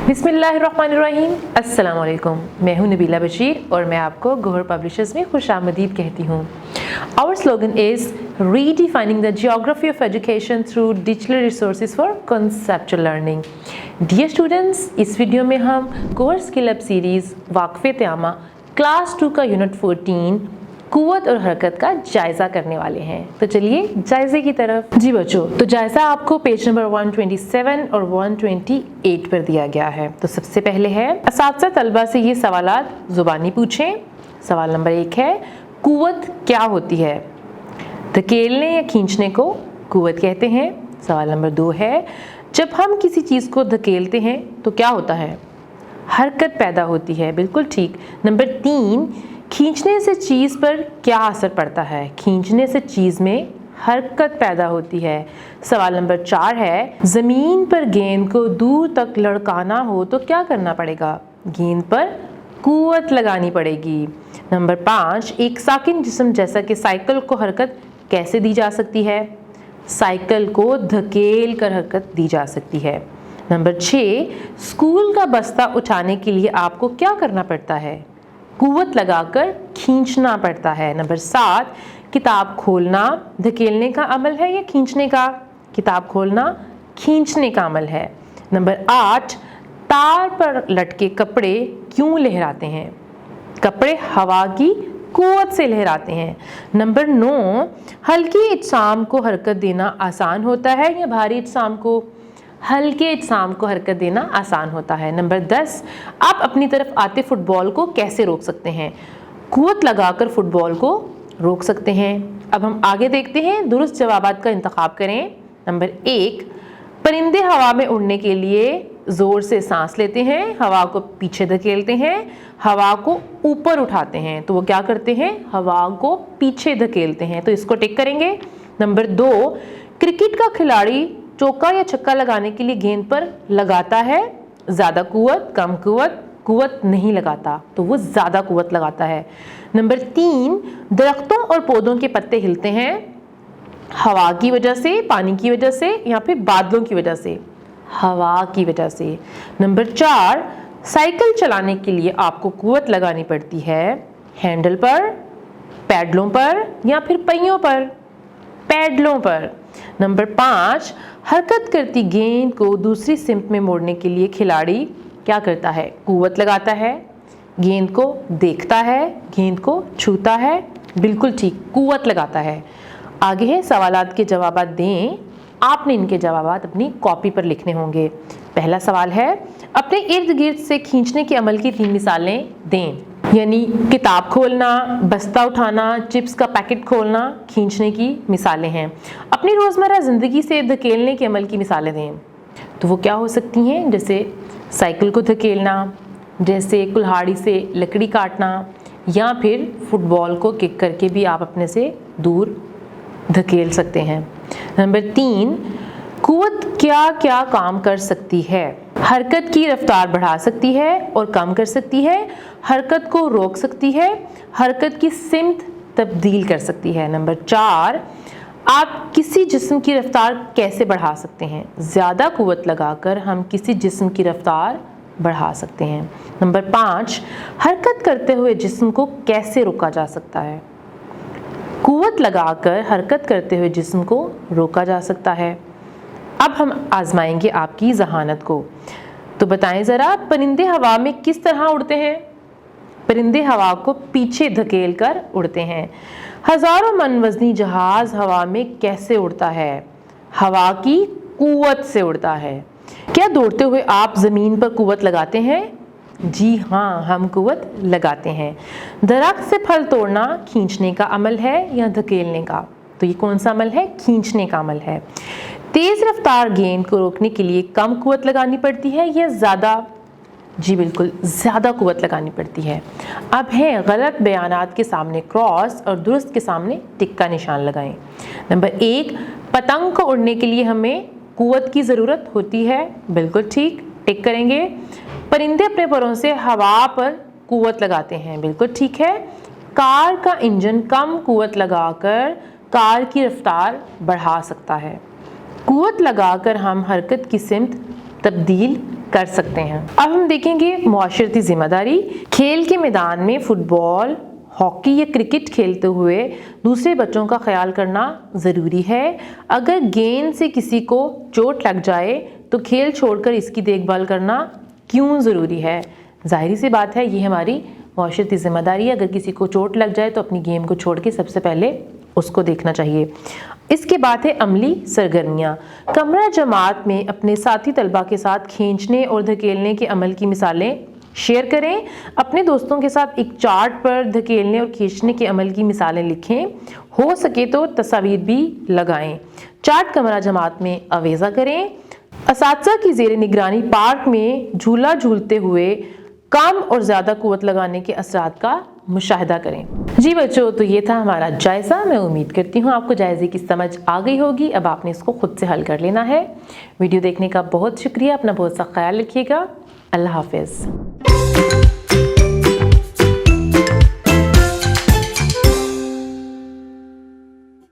बिस्मिल्लाहिर्रहमानिर्रहीम, अस्सलाम वालेकुम। मैं हूं नबीला बशीर और मैं आपको गौहर पब्लिशर्स में खुशामदीद कहती हूं। Our slogan is redefining the geography of education through digital resources for conceptual learning. Dear students, इस वीडियो में हम गौहर स्किल अप सीरीज़ वाक़फ़े त्यामा क्लास 2 का यूनिट 14 कुव्वत और हरकत का जायज़ा करने वाले हैं। तो चलिए जायज़े की तरफ। जी बच्चों, तो जायज़ा आपको पेज नंबर 127 और 128 पर दिया गया है। तो सबसे पहले है असातिज़ा तलबा से ये सवालात ज़ुबानी पूछें। सवाल नंबर 1 है, कुव्वत क्या होती है? धकेलने या खींचने को कुव्वत कहते हैं। सवाल नंबर 2 है, जब हम किसी चीज़ को धकेलते हैं तो क्या होता है? हरकत पैदा होती है। बिल्कुल ठीक। नंबर 3, खींचने से चीज़ पर क्या असर पड़ता है? खींचने से चीज़ में हरकत पैदा होती है। सवाल नंबर 4 है, ज़मीन पर गेंद को दूर तक लड़काना हो तो क्या करना पड़ेगा? गेंद पर कुव्वत लगानी पड़ेगी। नंबर 5, एक साकिन जिस्म जैसा कि साइकिल को हरकत कैसे दी जा सकती है? साइकिल को धकेल कर हरकत दी जा सकती है। नंबर 6, स्कूल का बस्ता उठाने के लिए आपको क्या करना पड़ता है? कुव्वत लगाकर खींचना पड़ता है। नंबर 7, किताब खोलना धकेलने का अमल है या खींचने का? किताब खोलना खींचने का अमल है। नंबर 8, तार पर लटके कपड़े क्यों लहराते हैं? कपड़े हवा की कुव्वत से लहराते हैं। नंबर 9, हल्की इज्साम को हरकत देना आसान होता है या भारी इज्साम को? हल्के इज्साम को हरकत देना आसान होता है। नंबर 10, आप अपनी तरफ आते फुटबॉल को कैसे रोक सकते हैं? कुव्वत लगाकर फुटबॉल को रोक सकते हैं। अब हम आगे देखते हैं, दुरुस्त जवाबात का इंतखाब करें। नंबर 1, परिंदे हवा में उड़ने के लिए ज़ोर से सांस लेते हैं, हवा को पीछे धकेलते हैं, हवा को ऊपर उठाते हैं। तो वो क्या करते हैं? हवा को पीछे धकेलते हैं। तो इसको टिक करेंगे। नंबर 2, क्रिकेट का खिलाड़ी चौका या छक्का लगाने के लिए गेंद पर लगाता है ज़्यादा कुव्वत, कम कुव्वत? कुव्वत नहीं लगाता, तो वो ज़्यादा कुव्वत लगाता है। नंबर 3, दरख्तों और पौधों के पत्ते हिलते हैं हवा की वजह से, पानी की वजह से या फिर बादलों की वजह से? हवा की वजह से। नंबर 4, साइकिल चलाने के लिए आपको कुव्वत लगानी पड़ती है हैंडल पर, पैडलों पर या फिर पहियों पर? पैडलों पर। नंबर 5, हरकत करती गेंद को दूसरी सिमत में मोड़ने के लिए खिलाड़ी क्या करता है? कुव्वत लगाता है, गेंद को देखता है, गेंद को छूता है? बिल्कुल ठीक, कुव्वत लगाता है। आगे है सवालात के जवाबात दें। आपने इनके जवाबात अपनी कॉपी पर लिखने होंगे। पहला सवाल है, अपने इर्द गिर्द से खींचने के अमल की 3 मिसालें दें। यानी किताब खोलना, बस्ता उठाना, चिप्स का पैकेट खोलना खींचने की मिसालें हैं। अपनी रोज़मर्रा ज़िंदगी से धकेलने के अमल की मिसालें दें। तो वो क्या हो सकती हैं? जैसे साइकिल को धकेलना, जैसे कुल्हाड़ी से लकड़ी काटना, या फिर फुटबॉल को किक करके भी आप अपने से दूर धकेल सकते हैं। नंबर 3, कुव्वत क्या क्या काम कर सकती है? हरकत की रफ्तार बढ़ा सकती है और कम कर सकती है, हरकत को रोक सकती है, हरकत की सिमत तब्दील कर सकती है। नंबर 4, आप किसी जिस्म की रफ्तार कैसे बढ़ा सकते हैं? ज़्यादा कुव्वत लगाकर हम किसी जिस्म की रफ्तार बढ़ा सकते हैं। नंबर 5, हरकत करते हुए जिस्म को कैसे रोका जा सकता है? कुव्वत लगाकर हरकत करते हुए जिस्म को रोका जा सकता है। अब हम आजमाएंगे आपकी ज़हानत को। तो बताएं ज़रा, परिंदे हवा में किस तरह उड़ते हैं? परिंदे हवा को पीछे धकेल कर उड़ते हैं। हज़ारों मन वज़नी जहाज़ हवा में कैसे उड़ता है? हवा की कुव्वत से उड़ता है। क्या दौड़ते हुए आप ज़मीन पर कुव्वत लगाते हैं? जी हाँ, हम कुव्वत लगाते हैं। दरख्त से फल तोड़ना खींचने का अमल है या धकेलने का? तो ये कौन सा अमल है? खींचने का अमल है। तेज़ रफ्तार गेंद को रोकने के लिए कम कुव्वत लगानी पड़ती है या ज़्यादा? जी बिल्कुल, ज़्यादा कुव्वत लगानी पड़ती है। अब है गलत बयानात के सामने क्रॉस और दुरुस्त के सामने टिक का निशान लगाएं। नंबर 1, पतंग को उड़ने के लिए हमें कुव्वत की ज़रूरत होती है। बिल्कुल ठीक, टिक करेंगे। परिंदे अपने परों से हवा पर कुव्वत लगाते हैं। बिल्कुल ठीक है। कार का इंजन कम कुव्वत लगाकर कार की रफ्तार बढ़ा सकता है। कुव्वत लगाकर हम हरकत की सिमत तब्दील کر سکتے ہیں۔ اب ہم دیکھیں گے معاشرتی ذمہ داری۔ کھیل کے میدان میں فٹ بال، ہاکی یا کرکٹ کھیلتے ہوئے دوسرے بچوں کا خیال کرنا ضروری ہے۔ اگر گیند سے کسی کو چوٹ لگ جائے تو کھیل چھوڑ کر اس کی دیکھ بھال کرنا کیوں ضروری ہے؟ ظاہری سی بات ہے، یہ ہماری معاشرتی ذمہ داری ہے۔ اگر کسی کو چوٹ لگ جائے تو اپنی گیم کو چھوڑ کے سب سے پہلے اس کو دیکھنا چاہیے۔ اس کے بعد ہے عملی سرگرمیاں۔ کمرہ جماعت میں اپنے ساتھی طلبہ کے ساتھ کھینچنے اور دھکیلنے کے عمل کی مثالیں شیئر کریں۔ اپنے دوستوں کے ساتھ ایک چارٹ پر دھکیلنے اور کھینچنے کے عمل کی مثالیں لکھیں، ہو سکے تو تصاویر بھی لگائیں۔ چارٹ کمرہ جماعت میں آویزہ کریں۔ اساتذہ کی زیر نگرانی پارک میں جھولا جھولتے ہوئے کم اور زیادہ قوت لگانے کے اثرات کا مشاہدہ کریں۔ جی بچوں، تو یہ تھا ہمارا جائزہ۔ میں امید کرتی ہوں آپ کو جائزے کی سمجھ آ گئی ہوگی۔ اب آپ نے اس کو خود سے حل کر لینا ہے۔ ویڈیو دیکھنے کا بہت شکریہ، اپنا بہت سا خیال رکھیے گا۔ اللہ حافظ۔